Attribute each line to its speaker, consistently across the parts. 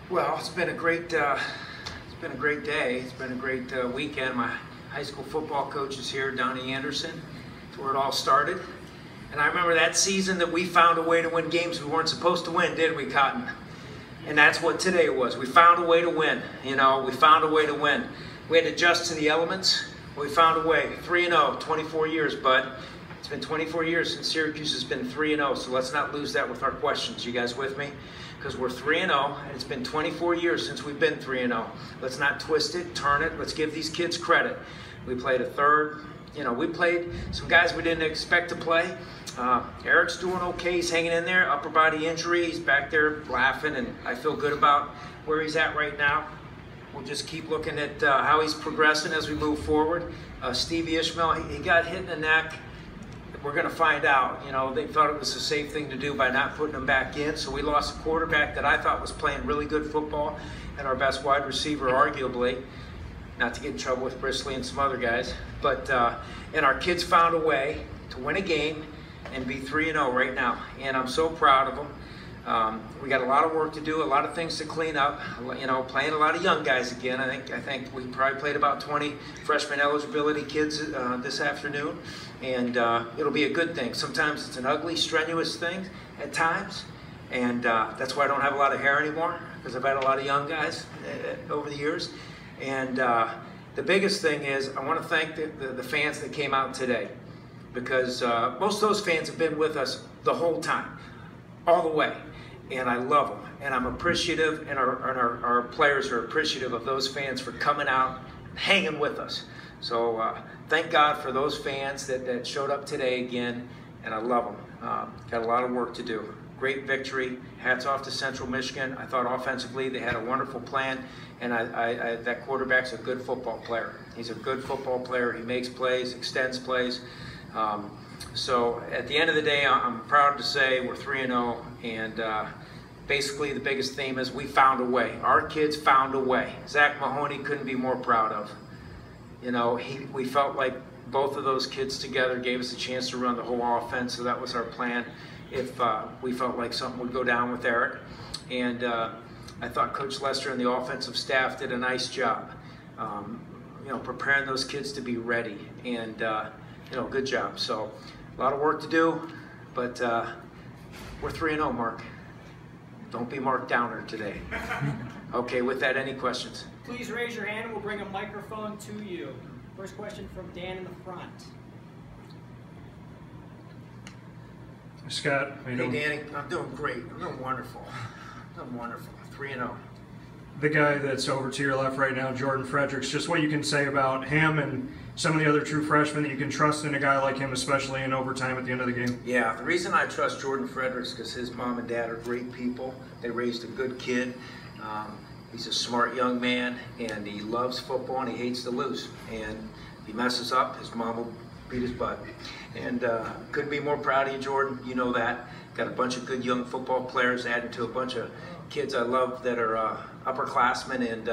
Speaker 1: Well, it's been a great day. It's been a great weekend. My high school football coach is here, Donnie Anderson. That's where it all started. And I remember that season that we found a way to win games we weren't supposed to win, did we, Cotton? And that's what today was. We found a way to win. You know, we found a way to win. We had to adjust to the elements. We found a way. 3-0, 24 years, bud. It's been 24 years since Syracuse has been 3-0, so let's not lose that with our questions. You guys with me? Because we're 3-0, and it's been 24 years since we've been 3-0. Let's not twist it, turn it. Let's give these kids credit. We played a third. You know, we played some guys we didn't expect to play. Eric's doing okay. He's hanging in there. Upper body injury. He's back there laughing, and I feel good about where he's at right now. We'll just keep looking at how he's progressing as we move forward. Stevie Ishmael, he got hit in the neck. We're going to find out. You know, they thought it was a safe thing to do by not putting him back in. So we lost a quarterback that I thought was playing really good football and our best wide receiver, arguably. Not to get in trouble with Brisley and some other guys. But, and our kids found a way to win a game and be 3-0 right now. And I'm so proud of them. We got a lot of work to do, a lot of things to clean up. You know, playing a lot of young guys again. I think we probably played about 20 freshman eligibility kids this afternoon, and it'll be a good thing. Sometimes it's an ugly, strenuous thing at times, and that's why I don't have a lot of hair anymore, because I've had a lot of young guys over the years. And the biggest thing is I want to thank the fans that came out today, because most of those fans have been with us the whole time, all the way. And I love them, and I'm appreciative, and our players are appreciative of those fans for coming out, hanging with us. So thank God for those fans that showed up today again, and I love them. Got a lot of work to do. Great victory. Hats off to Central Michigan. I thought offensively they had a wonderful plan, and that quarterback's a good football player. He's a good football player. He makes plays, extends plays. So at the end of the day, I'm proud to say we're 3-0, and basically the biggest theme is we found a way. Our kids found a way. Zach Mahoney couldn't be more proud of. You know, we felt like both of those kids together gave us a chance to run the whole offense, so that was our plan if we felt like something would go down with Eric. And I thought Coach Lester and the offensive staff did a nice job, you know, preparing those kids to be ready, and you know, good job. So a lot of work to do, but we're 3-0, Mark. Don't be Mark Downer today. Okay, with that, any questions?
Speaker 2: Please raise your hand and we'll bring a microphone to you. First question from Dan in the front.
Speaker 3: Scott, how you doing?
Speaker 1: Hey, Danny, I'm doing great. I'm doing wonderful. I'm doing wonderful. 3-0.
Speaker 3: The guy that's over to your left right now, Jordan Fredericks, just what you can say about him and some of the other true freshmen that you can trust in a guy like him, especially in overtime at the end of the game.
Speaker 1: Yeah, the reason I trust Jordan Fredericks is because his mom and dad are great people. They raised a good kid. He's a smart young man, and he loves football, and he hates to lose. And if he messes up, his mom will beat his butt. And couldn't be more proud of you, Jordan. You know that. Got a bunch of good young football players added to a bunch of kids I love that are upperclassmen, and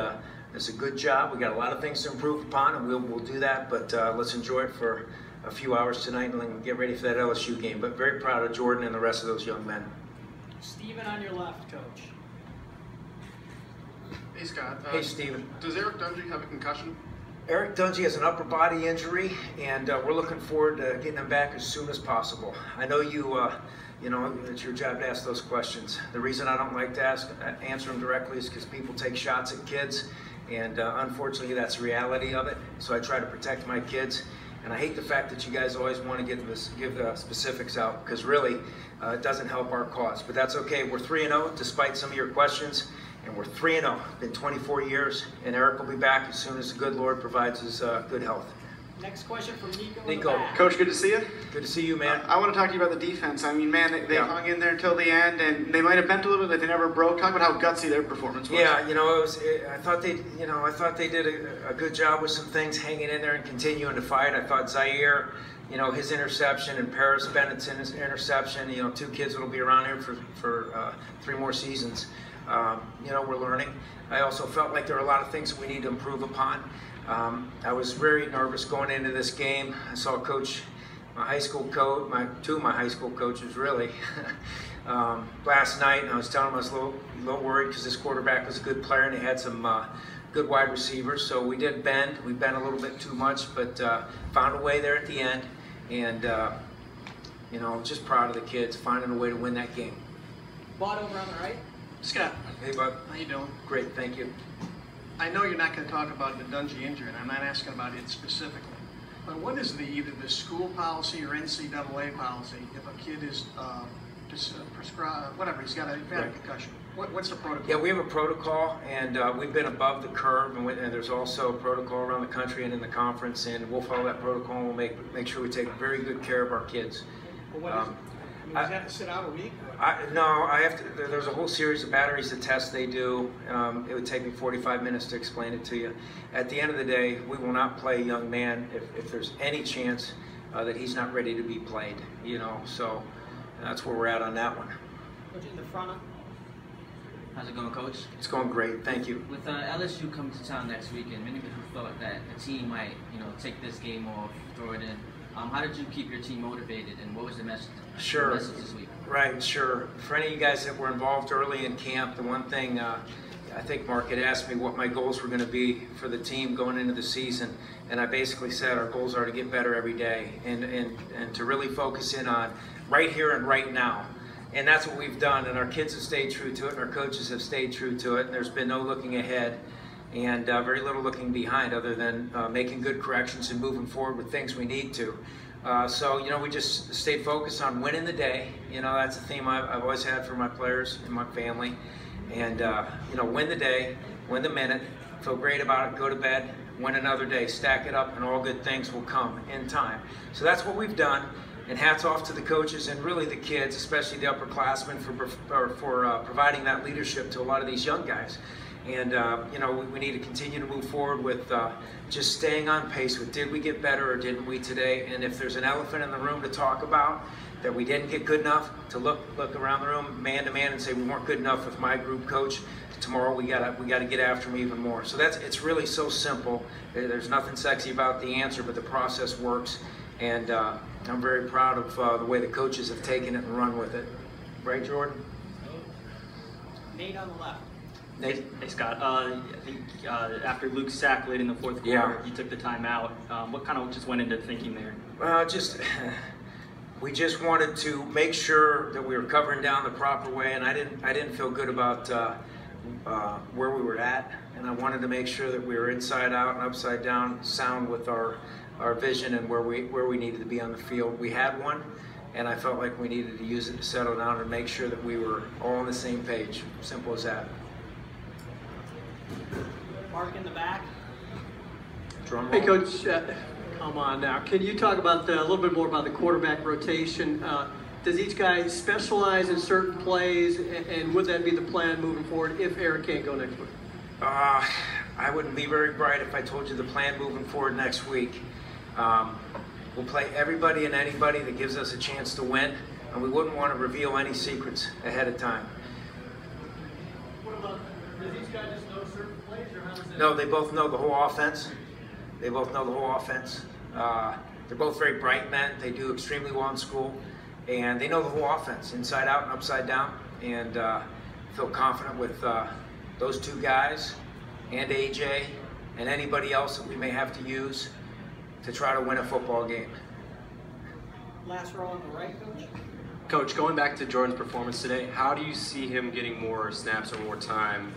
Speaker 1: it's a good job. We got a lot of things to improve upon, and we'll do that, but let's enjoy it for a few hours tonight and then get ready for that LSU game. But very proud of Jordan and the rest of those young men.
Speaker 2: Steven on your left, Coach.
Speaker 4: Hey, Scott.
Speaker 1: Hey, Steven.
Speaker 4: Does Eric Dungey have a concussion?
Speaker 1: Eric Dungey has an upper body injury, and we're looking forward to getting him back as soon as possible. I know you know, it's your job to ask those questions. The reason I don't like to answer them directly is because people take shots at kids, and unfortunately that's the reality of it. So I try to protect my kids, and I hate the fact that you guys always want to give the specifics out, because really it doesn't help our cause. But that's okay. We're 3-0 despite some of your questions, and we're 3-0. Been 24 years, and Eric will be back as soon as the good Lord provides us good health.
Speaker 2: Next question from Nico.
Speaker 1: Nico.
Speaker 4: Coach, good to see you.
Speaker 1: Good to see you, man.
Speaker 4: I want to talk to you about the defense. I mean, man, they hung in there until the end, and they might have bent a little bit, but they never broke. Talk about how gutsy their performance was.
Speaker 1: Yeah, you know, I thought they did a good job with some things, hanging in there and continuing to fight. I thought Zaire, you know, his interception, and Paris Bennett's interception, you know, two kids that'll be around here for 3 more seasons. You know, we're learning. I also felt like there were a lot of things that we need to improve upon. I was very nervous going into this game. I saw my high school coach, two of my high school coaches really, last night, and I was telling him I was a little worried because this quarterback was a good player and he had some good wide receivers. So we did bend. We bent a little bit too much, but found a way there at the end. And, you know, just proud of the kids finding a way to win that game.
Speaker 2: Bud over on the right.
Speaker 5: Scott.
Speaker 1: Hey, Bud.
Speaker 5: How you doing?
Speaker 1: Great, thank you.
Speaker 5: I know you're not going to talk about the Dungey injury, and I'm not asking about it specifically. But what is either the school policy or NCAA policy if a kid is prescribed, whatever, he's got a concussion? What's the protocol?
Speaker 1: Yeah, we have a protocol, and we've been above the curve, and there's also a protocol around the country and in the conference, and we'll follow that protocol, and we'll make sure we take very good care of our kids.
Speaker 2: Well, what is it? I mean, does he have to sit out a week?
Speaker 1: No, I have to. There's a whole series of batteries of tests they do. It would take me 45 minutes to explain it to you. At the end of the day, we will not play a young man if there's any chance that he's not ready to be played. You know, so that's where we're at on that one.
Speaker 2: Coach in the front.
Speaker 6: How's it going, Coach?
Speaker 1: It's going great, thank you.
Speaker 6: With LSU coming to town next week, and many people felt that the team might, take this game off, throw it in. How did you keep your team motivated, and what was the message?
Speaker 1: Sure.
Speaker 6: The message this week?
Speaker 1: Right, sure. For any of you guys that were involved early in camp, the one thing I think Mark had asked me what my goals were going to be for the team going into the season, and I basically said our goals are to get better every day and to really focus in on right here and right now. And that's what we've done, and our kids have stayed true to it, and our coaches have stayed true to it, and there's been no looking ahead and very little looking behind other than making good corrections and moving forward with things we need to. So, we just stayed focused on winning the day. That's a theme I've always had for my players and my family. And, win the day, win the minute, feel great about it, go to bed, win another day, stack it up, and all good things will come in time. So that's what we've done. And hats off to the coaches and really the kids, especially the upperclassmen, for providing that leadership to a lot of these young guys. And, we need to continue to move forward with just staying on pace with did we get better or didn't we today? And if there's an elephant in the room to talk about that we didn't get good enough, to look around the room man to man and say we weren't good enough with my group coach. Tomorrow we gotta get after them even more. So it's really so simple. There's nothing sexy about the answer, but the process works. And I'm very proud of the way the coaches have taken it and run with it. Right, Jordan?
Speaker 2: Nate on the left.
Speaker 1: Nate?
Speaker 7: Hey, Scott. I think after Luke's sack late in the fourth quarter, you took the timeout. What kind of just went into thinking there?
Speaker 1: We just wanted to make sure that we were covering down the proper way, and I didn't feel good about where we were at, and I wanted to make sure that we were inside out and upside down sound with our vision and where we needed to be on the field. We had one, and I felt like we needed to use it to settle down and make sure that we were all on the same page. Simple as that.
Speaker 2: Mark in the back.
Speaker 1: Drum roll.
Speaker 8: Hey, Coach, come on now. Can you talk about a little bit more about the quarterback rotation? Does each guy specialize in certain plays, and would that be the plan moving forward if Eric can't go next week?
Speaker 1: I wouldn't be very bright if I told you the plan moving forward next week. We'll play everybody and anybody that gives us a chance to win, and we wouldn't want to reveal any secrets ahead of time.
Speaker 8: What about, does each guy just know certain plays, or how does that?
Speaker 1: No, they both know the whole offense. They both know the whole offense. They're both very bright men. They do extremely well in school, and they know the whole offense, inside out and upside down, and feel confident with those two guys and AJ and anybody else that we may have to use to try to win a football game.
Speaker 2: Last row on the right, Coach.
Speaker 9: Coach, going back to Jordan's performance today, how do you see him getting more snaps or more time,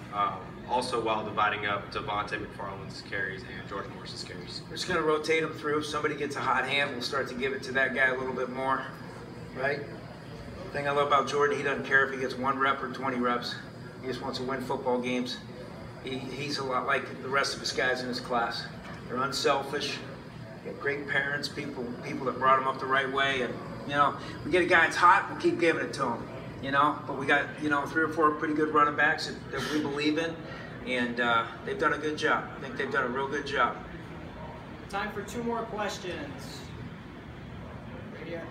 Speaker 9: also while dividing up Devontae McFarland's carries and George Morris's carries?
Speaker 1: We're just going to rotate them through. If somebody gets a hot hand, we'll start to give it to that guy a little bit more, right? The thing I love about Jordan, he doesn't care if he gets 1 rep or 20 reps. He just wants to win football games. He's a lot like the rest of his guys in his class. They're unselfish. They got great parents, people that brought him up the right way, and we get a guy that's hot, we'll keep giving it to him. But we got 3 or 4 pretty good running backs that we believe in, and they've done a good job. I think they've done a real good job.
Speaker 2: Time for 2 more questions. Right here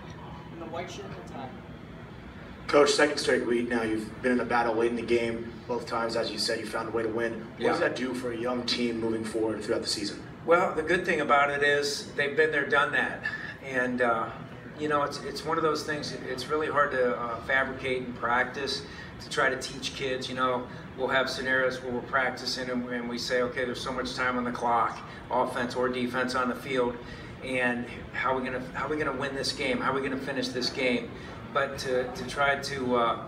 Speaker 2: in the white shirt and tie.
Speaker 10: Coach, second straight week now, you've been in a battle late in the game. Both times, as you said, you found a way to win. What does that do for a young team moving forward throughout the season?
Speaker 1: Well, the good thing about it is they've been there, done that. And you know, it's one of those things. It's really hard to fabricate and practice to try to teach kids. You know, we'll have scenarios where we're practicing and we say, okay, there's so much time on the clock, offense or defense on the field, and how are we gonna win this game? How are we gonna finish this game? But to try to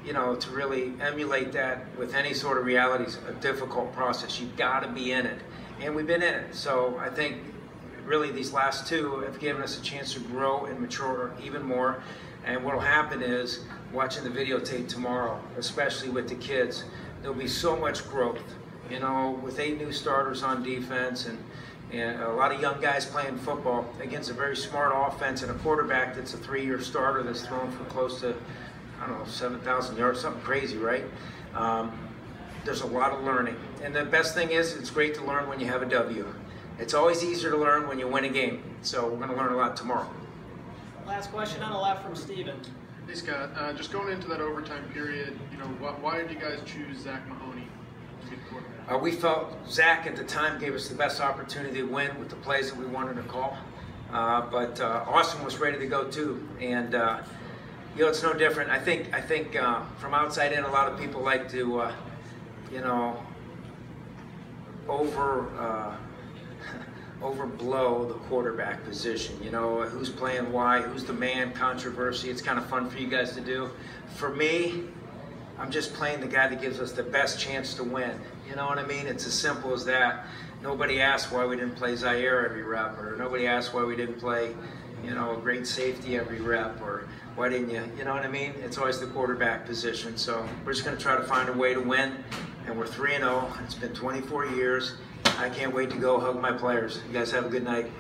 Speaker 1: you know, to really emulate that with any sort of reality is a difficult process. You've got to be in it, and we've been in it. So I think really these last two have given us a chance to grow and mature even more. And what will happen is, watching the videotape tomorrow, especially with the kids, there'll be so much growth. You know, with 8 new starters on defense and a lot of young guys playing football against a very smart offense and a quarterback that's a 3-year starter that's thrown for close to, I don't know, 7,000 yards, something crazy, right? There's a lot of learning. And the best thing is, it's great to learn when you have a W. It's always easier to learn when you win a game. So we're going to learn a lot tomorrow.
Speaker 2: Last question on the left from Steven.
Speaker 11: Hey Scott, just going into that overtime period, you know, why did you guys choose Zach Mahoney to be the quarterback?
Speaker 1: We felt Zach at the time gave us the best opportunity to win with the plays that we wanted to call. But Austin was ready to go too. And you know, it's no different. I think from outside in, a lot of people like to, you know, overblow the quarterback position. You know, who's playing why, who's the man, controversy. It's kind of fun for you guys to do. For me, I'm just playing the guy that gives us the best chance to win. You know what I mean? It's as simple as that. Nobody asked why we didn't play Zaire every rep, or nobody asked why we didn't play, you know, a great safety every rep, or why didn't you know what I mean? It's always the quarterback position. So we're just going to try to find a way to win, and we're 3-0. It's been 24 years. I can't wait to go hug my players. You guys have a good night.